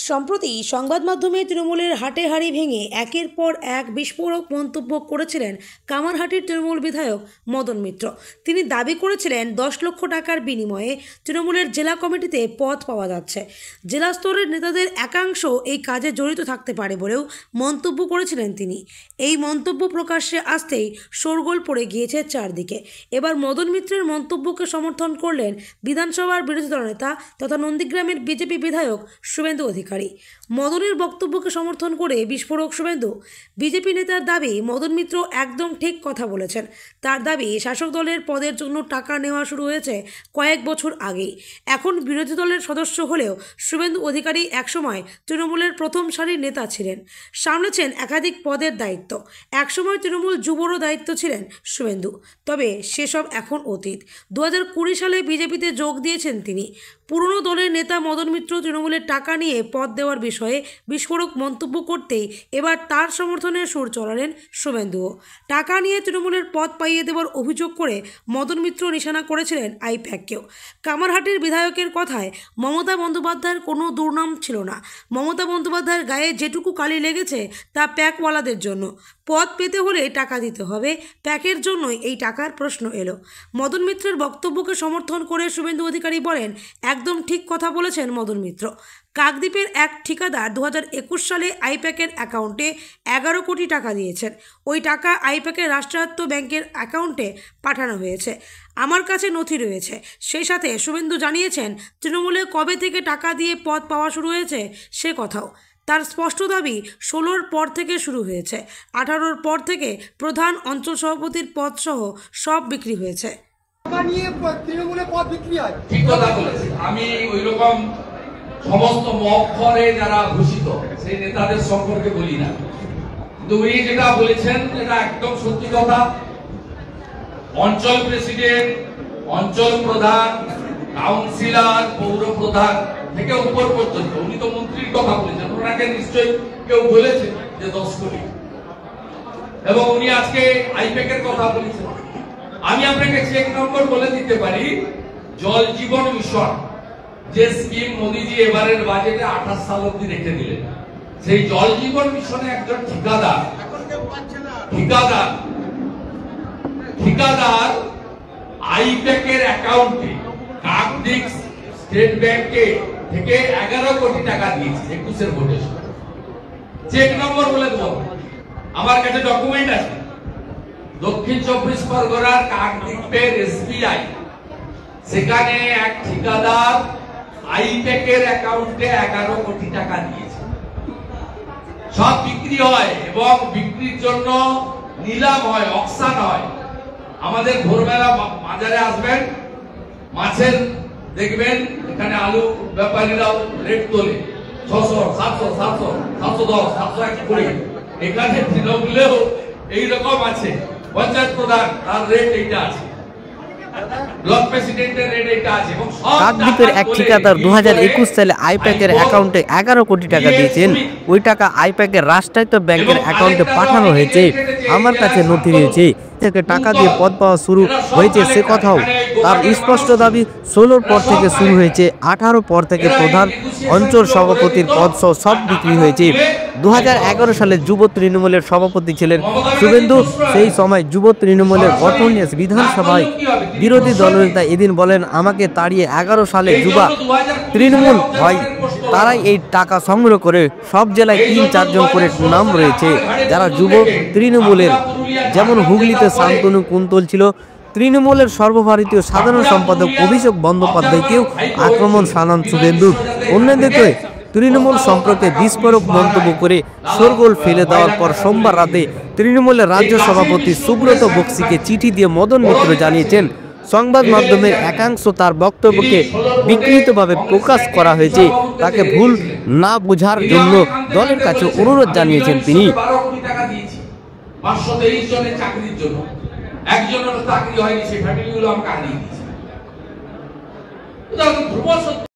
সম্প্রতি সংবাদ মাধ্যমে তৃণমূলের হাটে হাড়ি ভেঙে একের পর এক বিস্ফোরক মন্তব্য করেছিলেন কামারহাটির তৃণমূল বিধায়ক মদন মিত্র। তিনি দাবি করেছিলেন 10 লক্ষ টাকার বিনিময়ে তৃণমূলের জেলা কমিটিতে পদ পাওয়া যাচ্ছে। জেলা স্তরের নেতাদের একাংশ এই কাজে জড়িত থাকতে পারে বলেও মন্তব্য করেছিলেন তিনি। এই মন্তব্য প্রকাশ্যে আসতেই শোরগোল পড়ে গিয়েছে চারদিকে। এবার মদন মিত্রের মন্তব্যকে সমর্থন করলেন বিধানসভার বিরোধী দলনেতা তথা নন্দীগ্রামের বিজেপি বিধায়ক শুভেন্দু অধিকারী। মদনের বক্তব্যকে সমর্থন করে বিস্ফোরক শুভেন্দু। বিজেপি নেতার দাবি, মদন মিত্র একদম ঠিক কথা বলেছেন। তার দাবি, শাসক দলের পদের জন্য টাকা নেওয়া শুরু হয়েছে কয়েক বছর আগেই। এখন বিরোধী দলের সদস্য হলেও শুভেন্দু অধিকারী একসময় তৃণমূলের প্রথম সারির নেতা ছিলেন, সামলেছেন একাধিক পদের দায়িত্ব। একসময় তৃণমূল যুবরও দায়িত্ব ছিলেন শুভেন্দু, তবে সেসব এখন অতীত। 2020 সালে বিজেপিতে যোগ দিয়েছেন তিনি। পুরনো দলের নেতা মদন মিত্র তৃণমূলের টাকা নিয়ে পদ দেওয়ার বিষয়ে বিস্ফোরক মন্তব্য করতেই এবার তার সমর্থনে সুর চড়ালেন শুভেন্দুও। টাকা নিয়ে তৃণমূলের পদ পাইয়ে দেওয়ার অভিযোগ করে মদন মিত্র নিশানা করেছিলেন আইপ্যাককেও। কামারহাটির বিধায়কের কথায়, মমতা বন্দ্যোপাধ্যায়ের কোনো দুর্নাম ছিল না। মমতা বন্দ্যোপাধ্যায়ের গায়ে যেটুকু কালি লেগেছে তা প্যাকওয়ালাদের জন্য। পদ পেতে হলে টাকা দিতে হবে, প্যাকের জন্যই এই টাকার প্রশ্ন এলো। মদন মিত্রের বক্তব্যকে সমর্থন করে শুভেন্দু অধিকারী বলেন, একদম ঠিক কথা বলেছেন মদন মিত্র। কাকদ্বীপের এক ঠিকাদার 2021 সালে আইপ্যাকের অ্যাকাউন্টে 11 কোটি টাকা দিয়েছেন। ওই টাকা আইপ্যাকের রাষ্ট্রায়ত্ত ব্যাংকের অ্যাকাউন্টে পাঠানো হয়েছে। আমার কাছে নথি রয়েছে। সেই সাথে শুভেন্দু জানিয়েছেন, তৃণমূলে কবে থেকে টাকা দিয়ে পদ পাওয়া শুরু হয়েছে সে কথাও। তার স্পষ্ট দাবি, 16-র পর থেকে শুরু হয়েছে। 18-র পর থেকে প্রধান অঞ্চল সভাপতির পদ সহ সব বিক্রি হয়েছে। ঠিক কথা বলেছে। আমি ওই রকম সমস্ত মফরে যারা ভূষিত সেই নেতাদের সম্পর্কে বলি না, কিন্তু উনি যেটা বলেছেন এটা একদম সত্যি কথা। অঞ্চল প্রেসিডেন্ট, অঞ্চল প্রধান, কাউন্সিলর, পৌর প্রধান থেকে উপর পর্যন্ত, উনি তো মন্ত্রীর কথা বলেছেন, ওনাকে নিশ্চয়ই কেউ বলেছে যে 10 কোটি, এবং উনি আজকে আইপ্যাকের কথা বলেছেন। আমি আপনাকে চেক নম্বর বলে দিতে পারি। জল জীবন মিশন যে স্কিম মোদিজি এবারের বাজেটে 28 সাল অব্দি রেখে দিলেন, সেই জল জীবন মিশনে একজন ঠিকাদার আইপ্যাকের অ্যাকাউন্টে কাকদ্বীপ স্টেট ব্যাংকে থেকে 11 কোটি টাকা দিয়েছে 21-এর ভোটে। চেক নম্বর বলে দেবো, আমার কাছে ডকুমেন্ট আছে। দক্ষিণ 24 পরগনার কাকদ্বীপের এসবিআই, সেখানে এক ঠিকাদার আইপ্যাকের অ্যাকাউন্টে 11 কোটি টাকা দিয়েছে। সব বিক্রি হয় এবং বিক্রির জন্য নিলাম হয়, অকশন হয়। আমাদের ভোরবেলা বাজারে আসবেন, মাছের দেখবেন এখানে আলু ব্যাপারীরাও রেট তোলে 600, 700, 700, 710, 720। এখানে তৃণমূলেও এইরকম আছে। পঞ্চায়েত প্রধান তার রেট এইটা আছে, ব্লক প্রেসিডেন্টের রেট এইটা আছে। এবং কাকদ্বীপের এক ঠিকাদার 2021 সালে আইপ্যাকের অ্যাকাউন্টে 11 কোটি টাকা দিয়েছেন। ওই টাকা আইপ্যাকের রাষ্ট্রায়ত্ত ব্যাংকের অ্যাকাউন্টে পাঠানো হয়েছে। আমার কাছে নথি রয়েছে। থেকে টাকা দিয়ে পদ পাওয়া শুরু হয়েছে সে কথাও তার স্পষ্ট দাবি। 16-র পর থেকে শুরু হয়েছে, 18 পর থেকে প্রধান অঞ্চল সভাপতির পদ সহ সব বিক্রি হয়েছে। 2011 সালে যুব তৃণমূলের সভাপতি ছিলেন শুভেন্দু। সেই সময় যুব তৃণমূলের গঠন নিয়ে বিধানসভায় বিরোধী দলনেতা এদিন বলেন, আমাকে তাড়িয়ে 11 সালে যুবা তৃণমূল হয়, তারাই এই টাকা সংগ্রহ করে। সব জেলায় 3-4 জন করে নাম রয়েছে যারা যুব তৃণমূলের, যেমন হুগলিতে শান্তনু কুন্তল ছিল। তৃণমূলের সর্বভারতীয় সাধারণ সম্পাদক অভিষেক বন্দ্যোপাধ্যায়কেও আক্রমণ শানান শুভেন্দু। অন্যদিকে তৃণমূল সম্পর্কে বিস্ফোরক মন্তব্য করে শোরগোল ফেলে দেওয়ার পর সোমবার রাতে তৃণমূলের রাজ্য সভাপতি সুব্রত বক্সিকে চিঠি দিয়ে মদন মিত্র জানিয়েছেন, সংবাদ মাধ্যমের একাংশ তার বক্তব্যকে বিকৃতভাবে প্রকাশ করা হয়েছে। তাকে ভুল না বোঝার জন্য দলের কাছে অনুরোধ জানিয়েছেন তিনি। 523 জনের চাকরির জন্য একজনের চাকরি হয়নি, সেই ফ্যামিলিগুলো আমাকে হারিয়ে দিয়েছে।